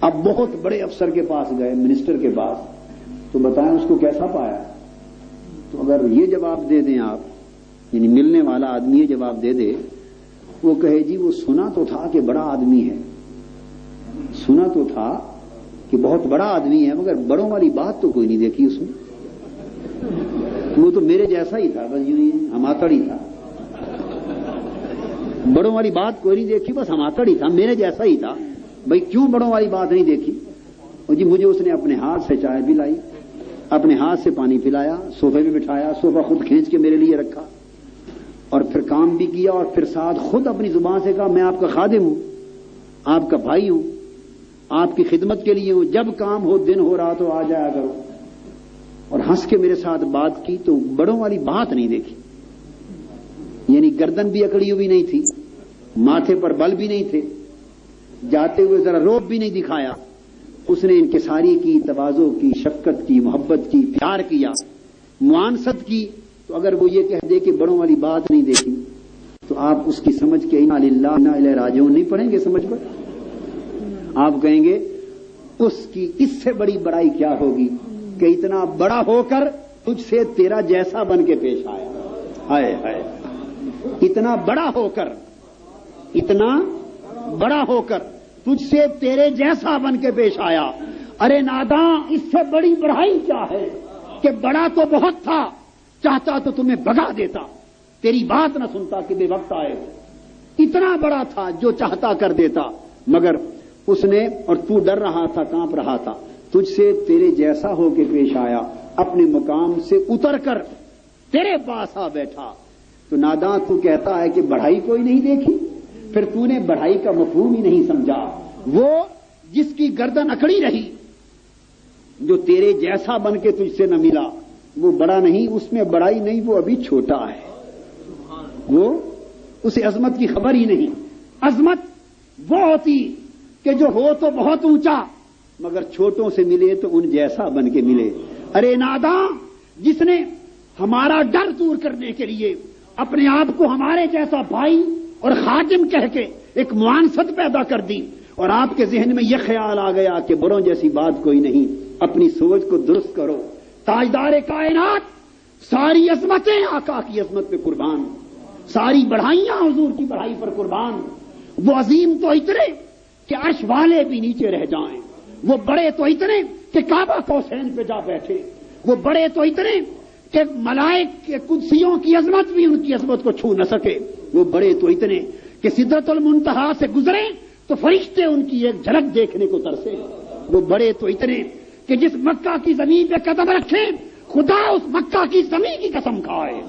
اب بہت بڑے افسر کے پاس گئے، منسٹر کے پاس، تو بتائیں اس کو کیسا پایا؟ تو اگر یہ جواب دے دیں آپ، یعنی ملنے والا آدمی یہ جواب دے دے، وہ کہے جی وہ سنا تو تھا کہ بڑا آدمی ہے، سنا تو تھا کہ بہت بڑا آدمی ہے، مگر بڑوں والی بات تو کوئی نہیں دیکھی اس میں، وہ تو میرے جیسا ہی تھا، بس یوں ہی ہماتڑ ہی تھا، بڑوں والی بات کوئی نہیں دیکھی، بس ہماتڑ ہی تھا، میرے جیسا ہی تھا۔ بھائی کیوں بڑوں والی بات نہیں دیکھی؟ جی مجھے اس نے اپنے ہاتھ سے چائے پلائی، اپنے ہاتھ سے پانی پلایا، صوفے پہ بٹھایا، صوفہ خود کھینچ کے میرے لیے رکھا، اور پھر کام بھی کیا، اور پھر ساتھ خود اپنی زبان سے کہا میں آپ کا خادم ہوں، آپ کا بھائی ہوں، آپ کی خدمت کے لیے ہوں، جب کام ہو دن ہو رہا تو آ جایا کرو، اور ہنس کے میرے ساتھ بات کی۔ تو بڑوں والی بات نہیں دیکھی، یعنی گردن بھی اکڑی ہوئی نہیں تھی، ماتھے پر بل بھی نہیں تھے، جاتے ہوئے ذرا روب بھی نہیں دکھایا، اس نے انکساری کی، تواضع کی، شفقت کی، محبت کی، پیار کیا، معانست کی۔ تو اگر وہ یہ کہہ دے کہ بڑوں والی بات نہیں دیکھی، تو آپ اس کی سمجھ کے انا للہ انا الیہ راجعون نہیں پڑھیں گے سمجھ پر؟ آپ کہیں گے اس کی اس سے بڑی بڑائی کیا ہوگی کہ اتنا بڑا ہو کر تجھ سے تیرا جیسا بن کے پیش آیا، ہائے ہائے، اتنا بڑا ہو کر، اتنا بڑا ہو کر تجھ سے تیرے جیسا بن کے پیش آیا۔ ارے ناداں، اس سے بڑی بڑائی کیا ہے کہ بڑا تو بہت تھا، چاہتا تو تمہیں بھگا دیتا، تیری بات نہ سنتا کہ بے وقت آئے، اتنا بڑا تھا جو چاہتا کر دیتا، مگر اس نے، اور تو ڈر رہا تھا، کانپ رہا تھا، تجھ سے تیرے جیسا ہو کے پیش آیا، اپنے مقام سے اتر کر تیرے پاس آ بیٹھا۔ تو ناداں تو کہتا ہے کہ بڑھائی کوئی نہیں دیکھی، پھر تو نے بڑھائی کا مفہوم ہی نہیں سمجھا۔ وہ جس کی گردن اکڑی رہی، جو تیرے جیسا بن کے تجھ سے نہ ملا، وہ بڑا نہیں، اس میں بڑائی نہیں، وہ ابھی چھوٹا ہے، وہ اسے عظمت کی خبر ہی نہیں۔ عظمت وہ ہوتی کہ جو ہو تو بہت اونچا، مگر چھوٹوں سے ملے تو ان جیسا بن کے ملے۔ ارے ناداں، جس نے ہمارا ڈر دور کرنے کے لیے اپنے آپ کو ہمارے جیسا بھائی اور خادم کہہ کے ایک معانست پیدا کر دی، اور آپ کے ذہن میں یہ خیال آ گیا کہ بڑوں جیسی بات کوئی نہیں، اپنی سوچ کو درست کرو۔ تاجدار کائنات، ساری عظمتیں آقا کی عظمت پہ قربان، ساری بڑھائیاں حضور کی بڑھائی پر قربان۔ وہ عظیم تو اتنے کہ عرش والے بھی نیچے رہ جائیں، وہ بڑے تو اتنے کہ کعبہ قوسین پہ جا بیٹھے، وہ بڑے تو اتنے کہ ملائک کے قدسیوں کی عظمت بھی ان کی عظمت کو چھو نہ سکے، وہ بڑے تو اتنے کہ سدرۃ المنتہا سے گزرے تو فرشتے ان کی ایک جھلک دیکھنے کو ترسے، وہ بڑے تو اتنے کہ جس مکہ کی زمین پہ قدم رکھے خدا اس مکہ کی زمین کی قسم کھائے،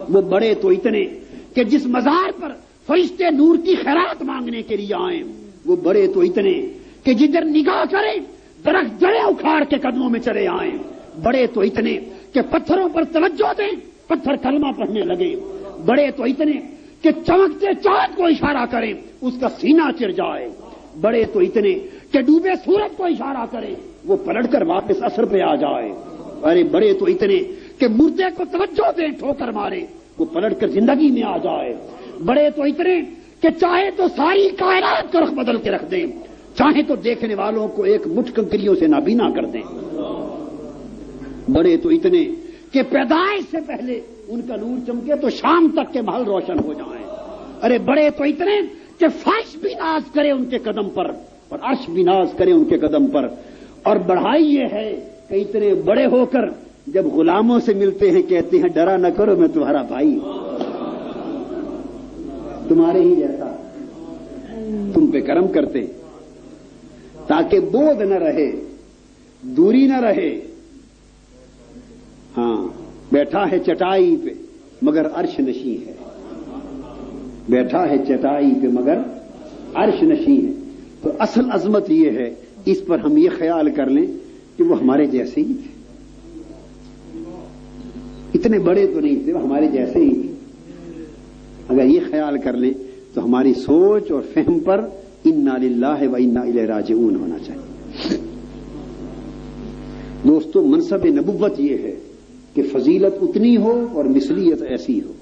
وہ بڑے تو اتنے کہ جس مزار پر فرشتے نور کی خیرات مانگنے کے لیے آئیں، وہ بڑے تو اتنے کہ جدھر نگاہ کریں درخت جڑے اکھاڑ کے قدموں میں چلے آئیں، بڑے تو اتنے کہ پتھروں پر توجہ دیں پتھر کلمہ پڑھنے لگے، بڑے تو اتنے کہ چمکتے چاند کو اشارہ کریں اس کا سینہ چر جائے، بڑے تو اتنے کہ ڈوبے سورج کو اشارہ کریں وہ پلٹ کر واپس اثر پہ آ جائے، ارے بڑے تو اتنے کہ مردے کو توجہ دیں ٹھوکر مارے وہ پلٹ کر زندگی میں آ جائے، بڑے تو اتنے کہ چاہے تو ساری کائنات کا رخ بدل کے رکھ دیں، چاہے تو دیکھنے والوں کو ایک مٹھ کنکریوں سے نابینا کر دیں، بڑے تو اتنے کہ پیدائش سے پہلے ان کا نور چمکے تو شام تک کے محل روشن ہو جائیں، ارے بڑے تو اتنے کہ فرش بھی ناز کرے ان کے قدم پر اور عرش بھی ناز کرے ان کے قدم پر۔ اور بڑھائی یہ ہے کہ اتنے بڑے ہو کر جب غلاموں سے ملتے ہیں کہتے ہیں ڈرا نہ کرو میں تمہارا بھائی ہوں، تمہارے ہی جیسا، تم پہ کرم کرتے تاکہ بودھ نہ رہے، دوری نہ رہے۔ ہاں، بیٹھا ہے چٹائی پہ مگر عرش نشیں ہے، بیٹھا ہے چٹائی پہ مگر عرش نشیں ہے۔ تو اصل عظمت یہ ہے، اس پر ہم یہ خیال کر لیں کہ وہ ہمارے جیسے ہی تھے، اتنے بڑے تو نہیں تھے، وہ ہمارے جیسے ہی تھے۔ اگر یہ خیال کر لیں تو ہماری سوچ اور فہم پر انا للہ و انا الیہ راجعون ہونا چاہیے۔ دوستو، منصب نبوت یہ ہے کہ فضیلت اتنی ہو اور مثلیت ایسی ہو۔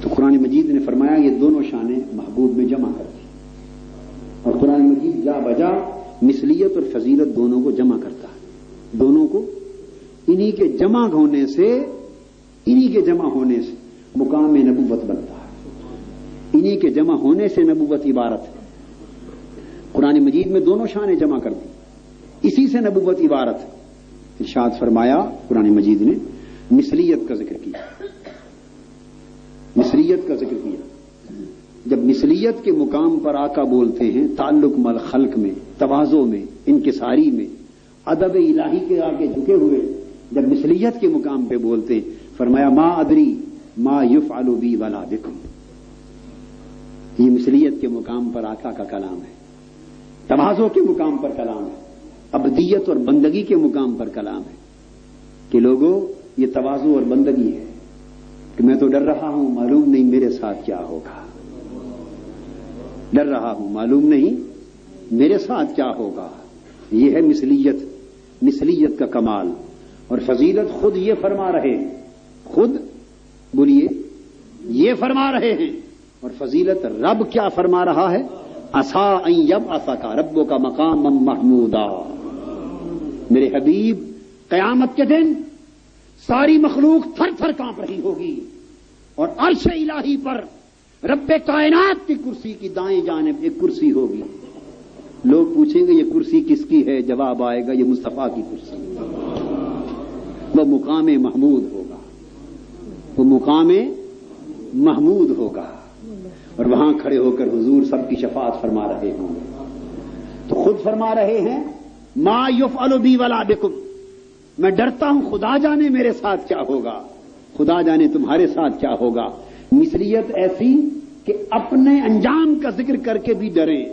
تو قرآن مجید نے فرمایا یہ دونوں شانیں محبوب میں کرتی اور قرآن مجید جا بجا مثلیت اور فضیلت دونوں کو جمع کرتا ہے. دونوں کو انہی کے جمع ہونے سے مقام نبوت بنتا ہے. انہی کے جمع ہونے سے نبوت عبارت ہے. قرآن مجید میں دونوں شانیں جمع کر دی, اسی سے نبوت عبارت ہے. ارشاد فرمایا قرآن مجید نے مثلیت کا ذکر کیا. مثلیت کا ذکر کیا. جب مثلیت کے مقام پر آقا بولتے ہیں تعلق مل خلق میں, تواضع میں, انکساری میں, ادب الہی کے آگے جھکے ہوئے جب مثلیت کے مقام پہ بولتے ہیں, فرمایا ما ادری ما یفعل بی ولا بکم. یہ مثلیت کے مقام پر آقا کا کلام ہے, تواضع کے مقام پر کلام ہے, عبدیت اور بندگی کے مقام پر کلام ہے کہ لوگوں یہ تواضع اور بندگی ہے کہ میں تو ڈر رہا ہوں معلوم نہیں میرے ساتھ کیا ہوگا. ڈر رہا ہوں معلوم نہیں میرے ساتھ کیا ہوگا. یہ ہے مثلیت, مثلیت کا کمال. اور فضیلت خود یہ فرما رہے ہیں, خود بولیے یہ فرما رہے ہیں. اور فضیلت رب کیا فرما رہا ہے, عسا ان یبعثک ربک مقاما محمودا. میرے حبیب قیامت کے دن ساری مخلوق تھر تھر کانپ رہی ہوگی اور عرش الہی پر رب کائنات کی کرسی کی دائیں جانب ایک کرسی ہوگی. لوگ پوچھیں گے یہ کرسی کس کی ہے, جواب آئے گا یہ مصطفیٰ کی کرسی. وہ مقام محمود ہوگا, وہ مقام محمود ہوگا اور وہاں کھڑے ہو کر حضور سب کی شفاعت فرما رہے ہوں گے. تو خود فرما رہے ہیں ما یفعل بی ولا بکم, میں ڈرتا ہوں خدا جانے میرے ساتھ کیا ہوگا, خدا جانے تمہارے ساتھ کیا ہوگا. مثلیت ایسی کہ اپنے انجام کا ذکر کر کے بھی ڈریں,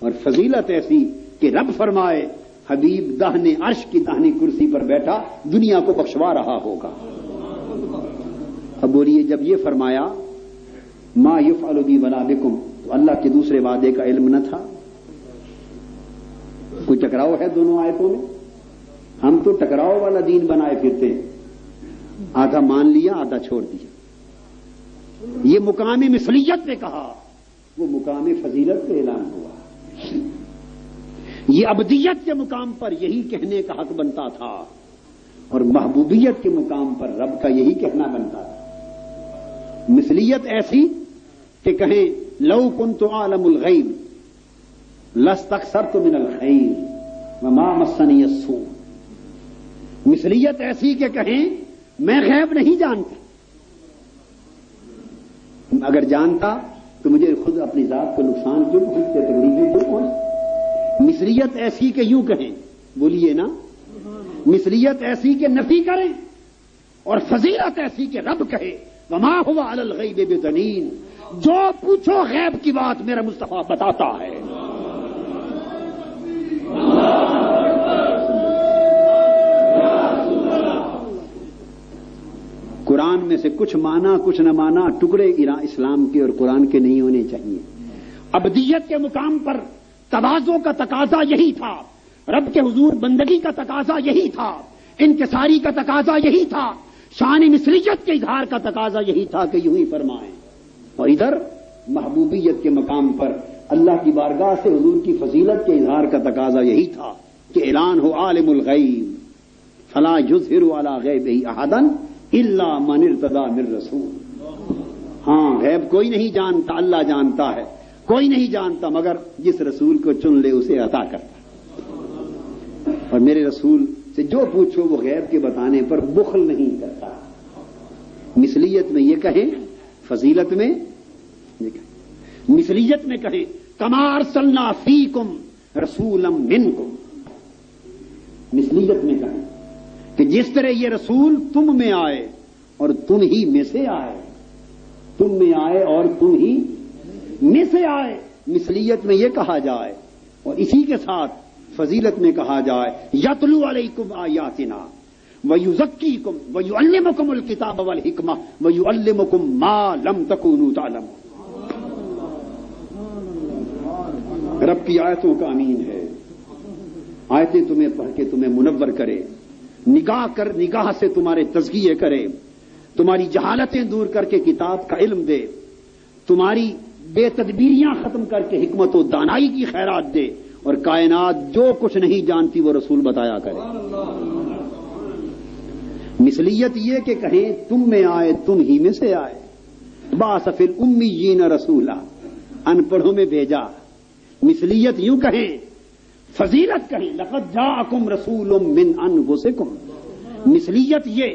اور فضیلت ایسی کہ رب فرمائے حبیب داہنے عرش کی داہنی کرسی پر بیٹھا دنیا کو بخشوا رہا ہوگا. اب بولیے جب یہ فرمایا ما یفعل بی ولا بکم تو اللہ کے دوسرے وعدے کا علم نہ تھا؟ کوئی ٹکراؤ ہے دونوں آیتوں میں؟ ہم تو ٹکراؤ والا دین بنائے پھرتے ہیں, آدھا مان لیا آدھا چھوڑ دیا. یہ مقام مثلیت پہ کہا, وہ مقام فضیلت پہ اعلان ہوا. یہ عبدیت کے مقام پر یہی کہنے کا حق بنتا تھا اور محبوبیت کے مقام پر رب کا یہی کہنا بنتا تھا. مثلیت ایسی کہ کہیں لو کنت عالم الغیب لاستکثرت من الخیر وما مسنی السوء. مثلیت ایسی کہ کہیں میں غیب نہیں جانتا, اگر جانتا تو مجھے خود اپنی ذات کو نقصان کیوں پہنچتے, تکلیفیں کیوں پہنچتی. مثلیت ایسی کہ یوں کہیں, بولیے نا, مثلیت ایسی کہ نفی کریں, اور فضیلت ایسی کہ رب کہے وما هو علی الغیب بضنین, جو پوچھو غیب کی بات میرا مصطفیٰ بتاتا ہے. قرآن میں سے کچھ مانا کچھ نہ مانا ٹکڑے اسلام کے اور قرآن کے نہیں ہونے چاہیے. عبدیت کے مقام پر تواضع کا تقاضا یہی تھا, رب کے حضور بندگی کا تقاضا یہی تھا, انکساری کا تقاضا یہی تھا, شان مثلیت کے اظہار کا تقاضا یہی تھا کہ یوں ہی فرمائیں. اور ادھر محبوبیت کے مقام پر اللہ کی بارگاہ سے حضور کی فضیلت کے اظہار کا تقاضا یہی تھا کہ اعلان ہو عالم الغیب فلا یظہر علی غیبہ احدا الا من ارتضی من رسول. ہاں غیب کوئی نہیں جانتا, اللہ جانتا ہے. کوئی نہیں جانتا مگر جس رسول کو چن لے اسے عطا کرتا. اور میرے رسول سے جو پوچھو وہ غیب کے بتانے پر بخل نہیں کرتا. مثلیت میں یہ کہیں, فضیلت میں یہ کہیں. مثلیت میں کہیں کما ارسلنا فیکم رسولا منکم. مثلیت میں کہیں کہ جس طرح یہ رسول تم میں آئے اور تم ہی میں سے آئے, تم میں آئے اور تم ہی میں سے آئے. مثلیت میں یہ کہا جائے اور اسی کے ساتھ فضیلت میں کہا جائے یتلو علیکم آیاتنا ویزکیکم ویعلمکم الکتاب والحکمہ ویعلمکم ما لم تکونوا تعلمون. رب کی آیتوں کا امین ہے, آیتیں تمہیں پڑھ کے تمہیں منور کرے, نگاہ سے تمہارے تزکیے کرے, تمہاری جہالتیں دور کر کے کتاب کا علم دے, تمہاری بے تدبیریاں ختم کر کے حکمت و دانائی کی خیرات دے، اور کائنات جو کچھ نہیں جانتی وہ رسول بتایا کرے۔ مثلیت یہ کہ کہیں تم میں آئے، تم ہی میں سے آئے۔ بعث فی الامیین رسولا، ان پڑھوں میں بھیجا۔ مثلیت یوں کہیں، فضیلت کہیں، لقد جاءکم رسول من انفسکم۔ مثلیت یہ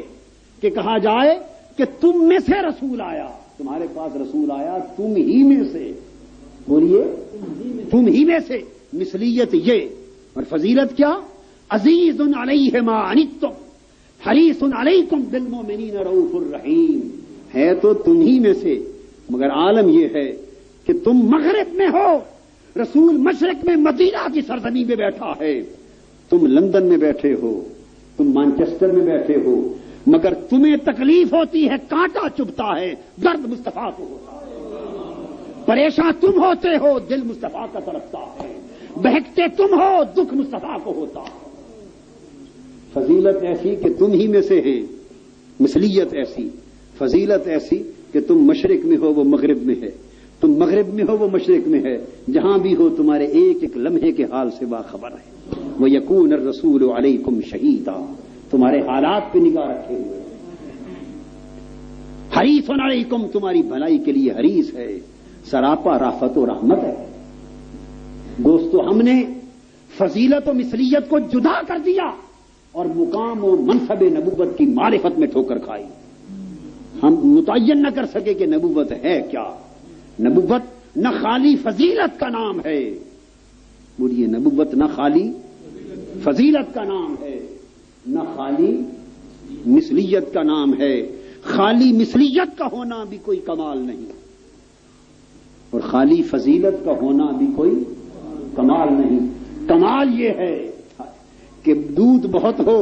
کہ کہا جائے کہ تم میں سے رسول آیا، تمہارے پاس رسول آیا تم ہی میں سے، بولیے تم ہی میں سے۔ مثلیت یہ، اور فضیلت کیا؟ عزیز علیہ ما عنتم حریص علیکم بالمؤمنین رؤوف الرحیم، ہے تو تم ہی میں سے، مگر عالم یہ ہے کہ تم مغرب میں ہو، رسول مشرق میں مدینہ کی سرزمین میں بیٹھا ہے، تم لندن میں بیٹھے ہو، تم مانچسٹر میں بیٹھے ہو، مگر تمہیں تکلیف ہوتی ہے، کانٹا چبھتا ہے، درد مصطفیٰ کو ہوتا ہے، پریشان تم ہوتے ہو، دل مصطفیٰ کا تڑپتا ہے، بہکتے تم ہو، دکھ مصطفیٰ کو ہوتا ہے۔ فضیلت ایسی کہ تم ہی میں سے ہیں، مثلیت ایسی، فضیلت ایسی کہ تم مشرق میں ہو وہ مغرب میں ہے، تم مغرب میں ہو وہ مشرق میں ہے، جہاں بھی ہو تمہارے ایک ایک لمحے کے حال سے باخبر ہے۔ وَيَكُونَ الرَّسُولُ عَلَيْكُمْ شَهِيدًا، تمہارے حالات پہ نگاہ رکھے ہوئے، حریص علیکم، تمہاری بھلائی کے لیے حریص ہے، سراپا رافت و رحمت ہے۔ دوستو، ہم نے فضیلت و مثلیت کو جدا کر دیا اور مقام و منصب نبوت کی معرفت میں ٹھوکر کھائی۔ ہم متعین نہ کر سکے کہ نبوت ہے کیا۔ نبوت نہ خالی فضیلت کا نام ہے، بولیے نبوت نہ خالی فضیلت کا نام ہے، نہ خالی مثلیت کا نام ہے۔ خالی مثلیت کا ہونا بھی کوئی کمال نہیں، اور خالی فضیلت کا ہونا بھی کوئی کمال نہیں۔ کمال یہ ہے کہ دودھ بہت ہو